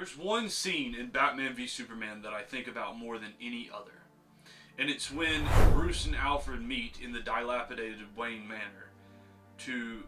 There's one scene in Batman v Superman that I think about more than any other. And it's when Bruce and Alfred meet in the dilapidated Wayne Manor to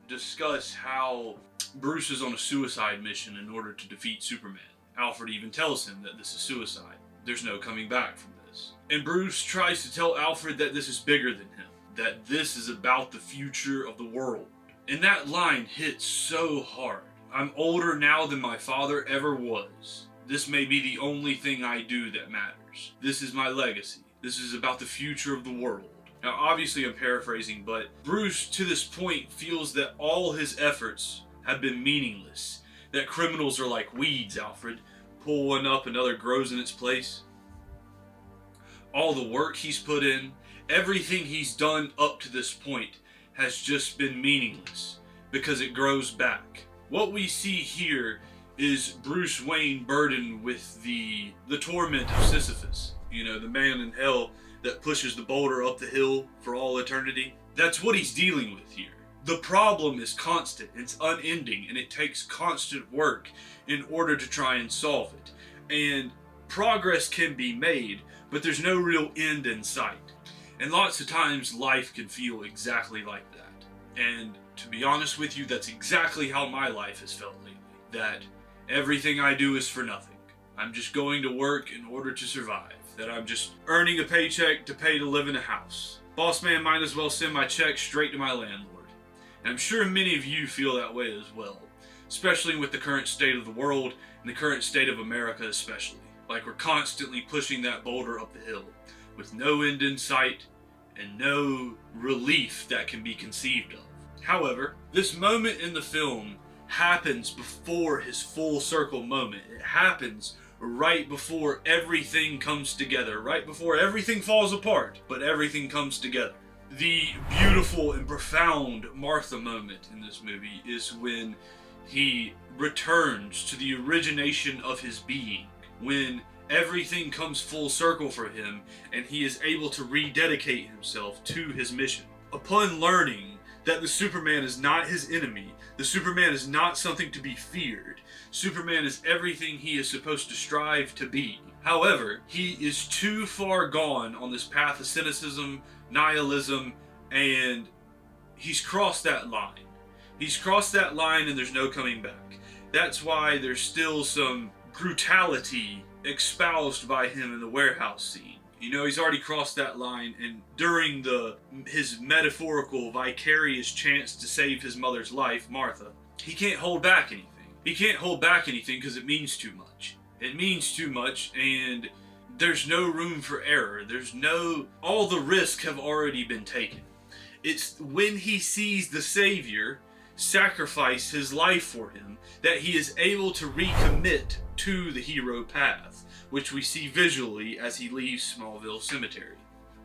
discuss how Bruce is on a suicide mission in order to defeat Superman. Alfred even tells him that this is suicide. There's no coming back from this. And Bruce tries to tell Alfred that this is bigger than him, that this is about the future of the world. And that line hits so hard. I'm older now than my father ever was. This may be the only thing I do that matters. This is my legacy. This is about the future of the world. Now, obviously I'm paraphrasing, but Bruce, to this point, feels that all his efforts have been meaningless. That criminals are like weeds, Alfred. Pull one up, another grows in its place. All the work he's put in, everything he's done up to this point has just been meaningless because it grows back. What we see here is Bruce Wayne burdened with the torment of Sisyphus. You know, the man in hell that pushes the boulder up the hill for all eternity. That's what he's dealing with here. The problem is constant, it's unending, and it takes constant work in order to try and solve it. And progress can be made, but there's no real end in sight. And lots of times life can feel exactly like that. And to be honest with you, that's exactly how my life has felt lately. That everything I do is for nothing. I'm just going to work in order to survive. That I'm just earning a paycheck to pay to live in a house. Boss man might as well send my check straight to my landlord. And I'm sure many of you feel that way as well. Especially with the current state of the world and the current state of America especially. Like we're constantly pushing that boulder up the hill with no end in sight and no relief that can be conceived of. However, this moment in the film happens before his full circle moment. It happens right before everything comes together, right before everything falls apart, but everything comes together. The beautiful and profound Martha moment in this movie is when he returns to the origination of his being, when everything comes full circle for him and he is able to rededicate himself to his mission. Upon learning that the Superman is not his enemy, the Superman is not something to be feared, Superman is everything he is supposed to strive to be. However, he is too far gone on this path of cynicism, nihilism, and he's crossed that line. He's crossed that line and there's no coming back. That's why there's still some brutality espoused by him in the warehouse scene. You know, he's already crossed that line, and during his metaphorical, vicarious chance to save his mother's life, Martha, he can't hold back anything. He can't hold back anything because it means too much. It means too much, and there's no room for error. All the risks have already been taken. It's when he sees the Savior sacrifice his life for him that he is able to recommit to the hero path, which we see visually as he leaves Smallville Cemetery.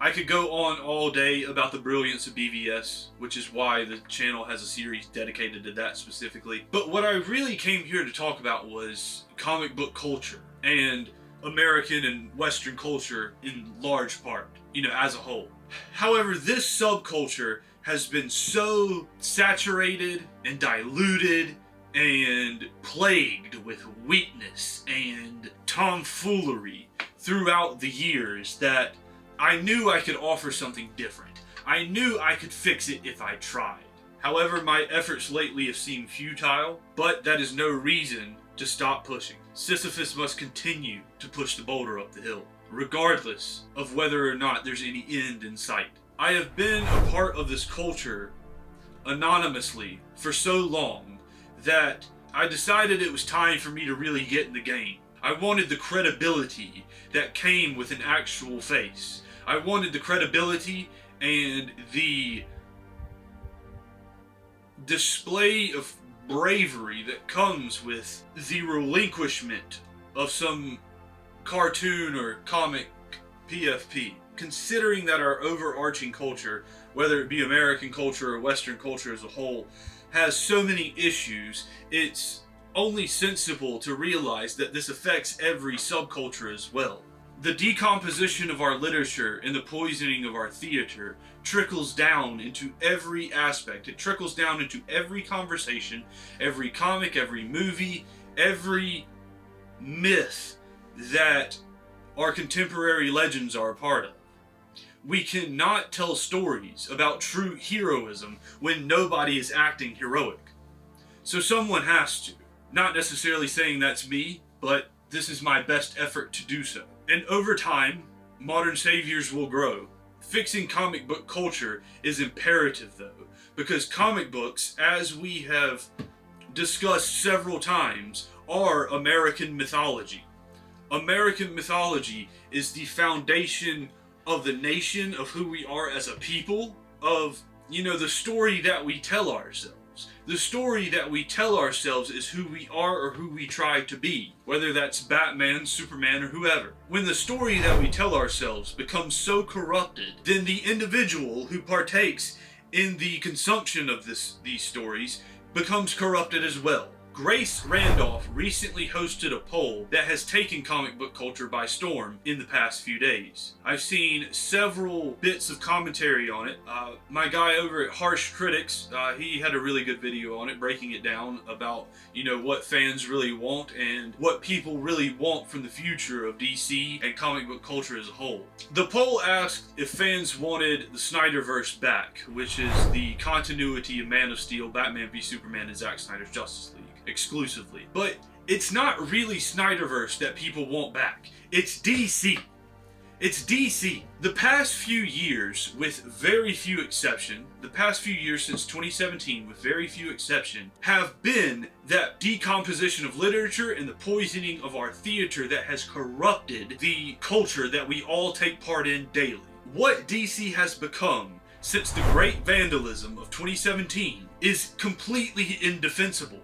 I could go on all day about the brilliance of BVS, which is why the channel has a series dedicated to that specifically. But what I really came here to talk about was comic book culture and American and Western culture in large part, you know, as a whole. However, this subculture has been so saturated and diluted and plagued with weakness and tomfoolery throughout the years that I knew I could offer something different. I knew I could fix it if I tried. However, my efforts lately have seemed futile, but that is no reason to stop pushing. Sisyphus must continue to push the boulder up the hill, regardless of whether or not there's any end in sight. I have been a part of this culture anonymously for so long that I decided it was time for me to really get in the game. I wanted the credibility that came with an actual face. I wanted the credibility and the display of bravery that comes with the relinquishment of some cartoon or comic PFP. Considering that our overarching culture, whether it be American culture or Western culture as a whole, has so many issues, it's only sensible to realize that this affects every subculture as well. The decomposition of our literature and the poisoning of our theater trickles down into every aspect. It trickles down into every conversation, every comic, every movie, every myth that our contemporary legends are a part of. We cannot tell stories about true heroism when nobody is acting heroic. So someone has to. Not necessarily saying that's me, but this is my best effort to do so. And over time, modern saviors will grow. Fixing comic book culture is imperative though, because comic books, as we have discussed several times, are American mythology. American mythology is the foundation of the nation, of who we are as a people, of, the story that we tell ourselves. The story that we tell ourselves is who we are or who we try to be, whether that's Batman, Superman, or whoever. When the story that we tell ourselves becomes so corrupted, then the individual who partakes in the consumption of these stories becomes corrupted as well. Grace Randolph recently hosted a poll that has taken comic book culture by storm in the past few days. I've seen several bits of commentary on it. My guy over at Harsh Critics, he had a really good video on it, breaking it down about, what fans really want and what people really want from the future of DC and comic book culture as a whole. The poll asked if fans wanted the Snyderverse back, which is the continuity of Man of Steel, Batman v Superman, and Zack Snyder's Justice League exclusively. But it's not really Snyderverse that people want back. It's DC. It's DC. The past few years, with very few exception, the past few years since 2017, with very few exception, have been that decomposition of literature and the poisoning of our theater that has corrupted the culture that we all take part in daily. What DC has become since the great vandalism of 2017 is completely indefensible.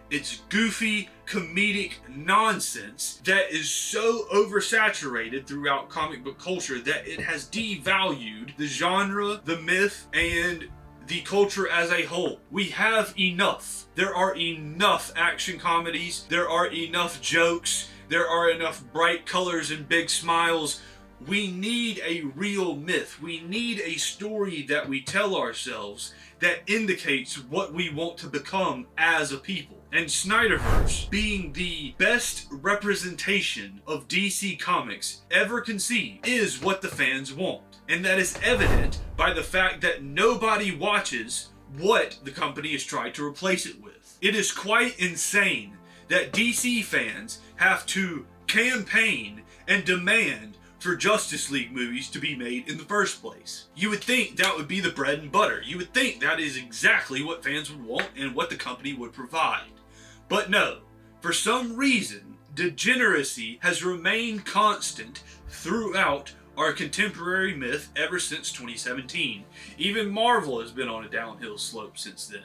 It's goofy, comedic nonsense that is so oversaturated throughout comic book culture that it has devalued the genre, the myth, and the culture as a whole. We have enough. There are enough action comedies. There are enough jokes. There are enough bright colors and big smiles. We need a real myth. We need a story that we tell ourselves that indicates what we want to become as a people. And Snyderverse, being the best representation of DC Comics ever conceived, is what the fans want. And that is evident by the fact that nobody watches what the company has tried to replace it with. It is quite insane that DC fans have to campaign and demand for Justice League movies to be made in the first place. You would think that would be the bread and butter. You would think that is exactly what fans would want and what the company would provide. But no, for some reason, degeneracy has remained constant throughout our contemporary myth ever since 2017. Even Marvel has been on a downhill slope since then,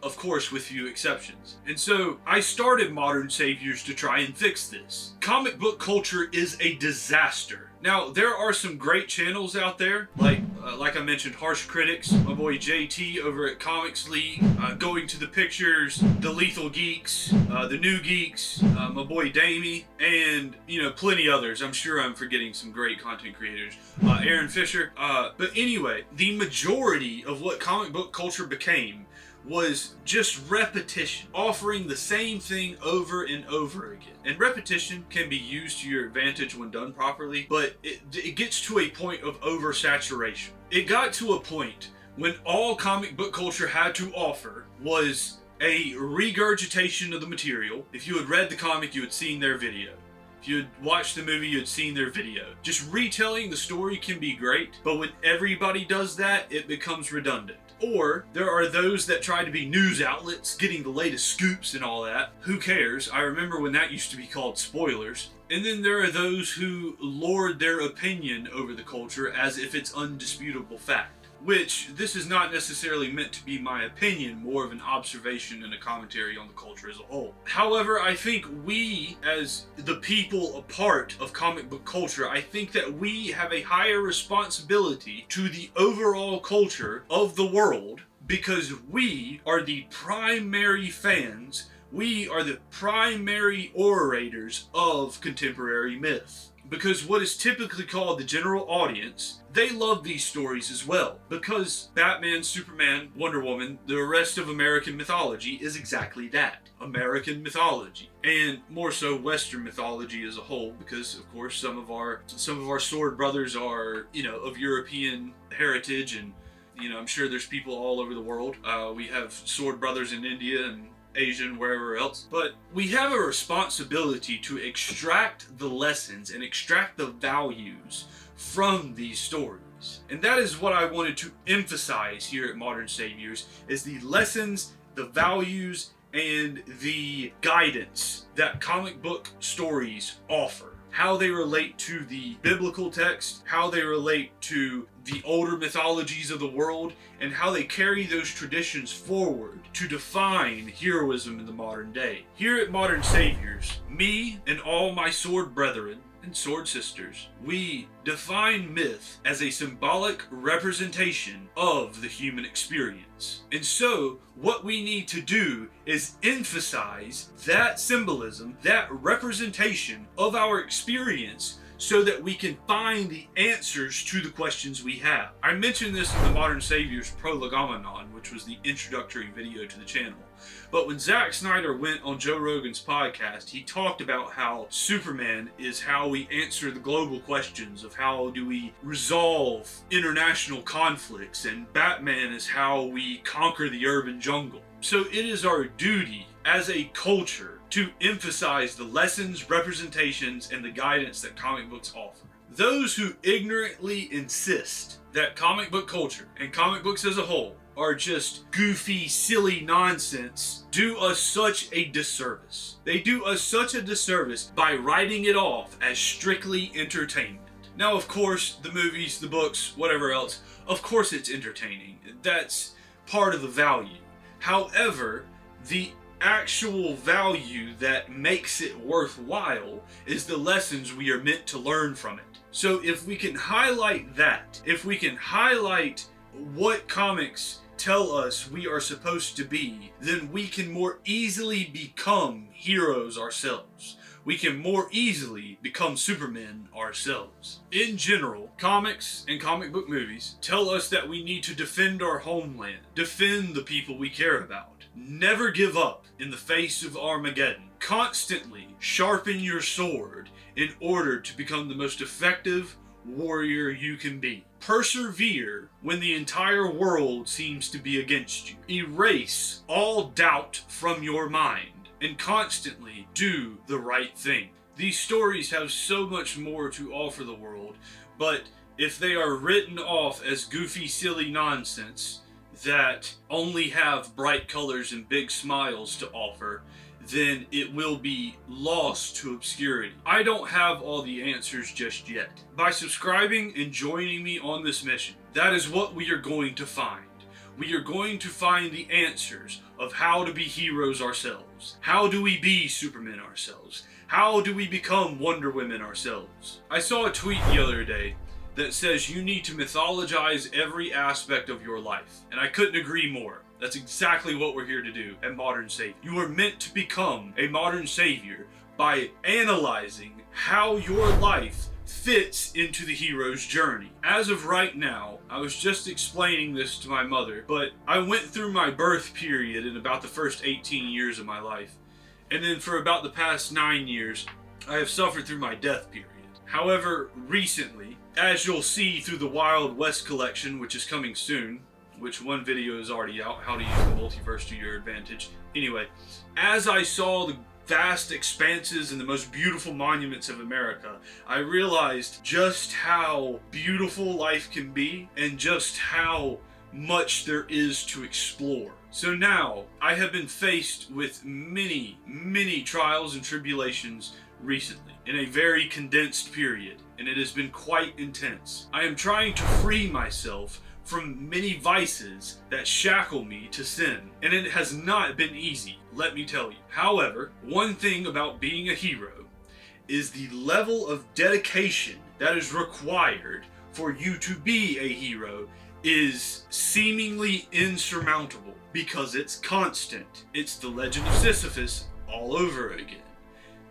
of course with few exceptions. And so I started Modern Saviors to try and fix this. Comic book culture is a disaster. Now, there are some great channels out there, like I mentioned, Harsh Critics, my boy JT over at Comics League, Going to the Pictures, The Lethal Geeks, The New Geeks, my boy Damie, and, plenty others. I'm sure I'm forgetting some great content creators. Aaron Fisher. But anyway, the majority of what comic book culture became was just repetition, offering the same thing over and over again. And repetition can be used to your advantage when done properly, but it gets to a point of oversaturation. It got to a point when all comic book culture had to offer was a regurgitation of the material. If you had read the comic, you had seen their video. If you had watched the movie, you had seen their video. Just retelling the story can be great, but when everybody does that, it becomes redundant. Or there are those that try to be news outlets, getting the latest scoops and all that. Who cares? I remember when that used to be called spoilers. And then there are those who lord their opinion over the culture as if it's undisputable fact. Which, this is not necessarily meant to be my opinion, more of an observation and a commentary on the culture as a whole. However, I think we, as the people a part of comic book culture, I think that we have a higher responsibility to the overall culture of the world, because we are the primary fans, we are the primary orators of contemporary myth. Because what is typically called the general audience, they love these stories as well. Because Batman, Superman, Wonder Woman, the rest of American mythology is exactly that. American mythology. And more so Western mythology as a whole, because of course some of our sword brothers are, of European heritage, and I'm sure there's people all over the world. We have sword brothers in India and Asia and wherever else. But we have a responsibility to extract the lessons and extract the values from these stories. And that is what I wanted to emphasize here at Modern Saviors, is the lessons, the values, and the guidance that comic book stories offer. How they relate to the biblical text, how they relate to the older mythologies of the world, and how they carry those traditions forward to define heroism in the modern day. Here at Modern Saviors, me and all my sword brethren and sword sisters, we define myth as a symbolic representation of the human experience. And so, what we need to do is emphasize that symbolism, that representation of our experience, so that we can find the answers to the questions we have. I mentioned this in the Modern Saviors Prolegomenon, which was the introductory video to the channel. But when Zack Snyder went on Joe Rogan's podcast, he talked about how Superman is how we answer the global questions of how do we resolve international conflicts, and Batman is how we conquer the urban jungle. So it is our duty as a culture to emphasize the lessons, representations, and the guidance that comic books offer. Those who ignorantly insist that comic book culture and comic books as a whole are just goofy, silly nonsense do us such a disservice. They do us such a disservice by writing it off as strictly entertainment. Now, of course, the movies, the books, whatever else, of course it's entertaining. That's part of the value. However, the actual value that makes it worthwhile is the lessons we are meant to learn from it. So if we can highlight that, if we can highlight what comics tell us we are supposed to be, then we can more easily become heroes ourselves. We can more easily become Supermen ourselves. In general, comics and comic book movies tell us that we need to defend our homeland, defend the people we care about. Never give up in the face of Armageddon. Constantly sharpen your sword in order to become the most effective warrior you can be. Persevere when the entire world seems to be against you. Erase all doubt from your mind and constantly do the right thing. These stories have so much more to offer the world, but if they are written off as goofy, silly nonsense that only have bright colors and big smiles to offer, then it will be lost to obscurity. I don't have all the answers just yet. By subscribing and joining me on this mission, that is what we are going to find. We are going to find the answers of how to be heroes ourselves. How do we be Supermen ourselves? How do we become Wonder Women ourselves? I saw a tweet the other day that says you need to mythologize every aspect of your life. And I couldn't agree more. That's exactly what we're here to do at Modern Savior. You are meant to become a modern savior by analyzing how your life fits into the hero's journey. As of right now, I was just explaining this to my mother, but I went through my birth period in about the first 18 years of my life. And then for about the past 9 years, I have suffered through my death period. However, recently, as you'll see through the Wild West collection, which is coming soon, which one video is already out, how to use the multiverse to your advantage. Anyway, as I saw the vast expanses and the most beautiful monuments of America, I realized just how beautiful life can be and just how much there is to explore. So now, I have been faced with many, many trials and tribulations recently, in a very condensed period, and it has been quite intense. I am trying to free myself from many vices that shackle me to sin, and it has not been easy, let me tell you. However, one thing about being a hero is the level of dedication that is required for you to be a hero is seemingly insurmountable because it's constant. It's the Legend of Sisyphus all over again.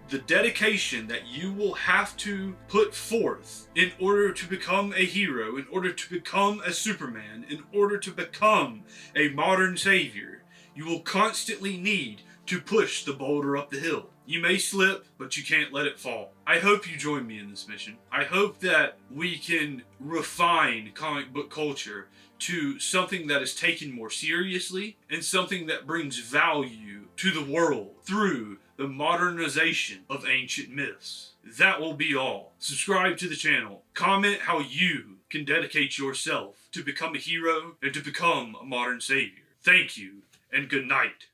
the dedication that you will have to put forth in order to become a hero, in order to become a Superman, in order to become a modern savior, you will constantly need to push the boulder up the hill. You may slip, but you can't let it fall. I hope you join me in this mission. I hope that we can refine comic book culture to something that is taken more seriously and something that brings value to the world through the modernization of ancient myths. That will be all. Subscribe to the channel. Comment how you can dedicate yourself to become a hero and to become a modern savior. Thank you, and good night.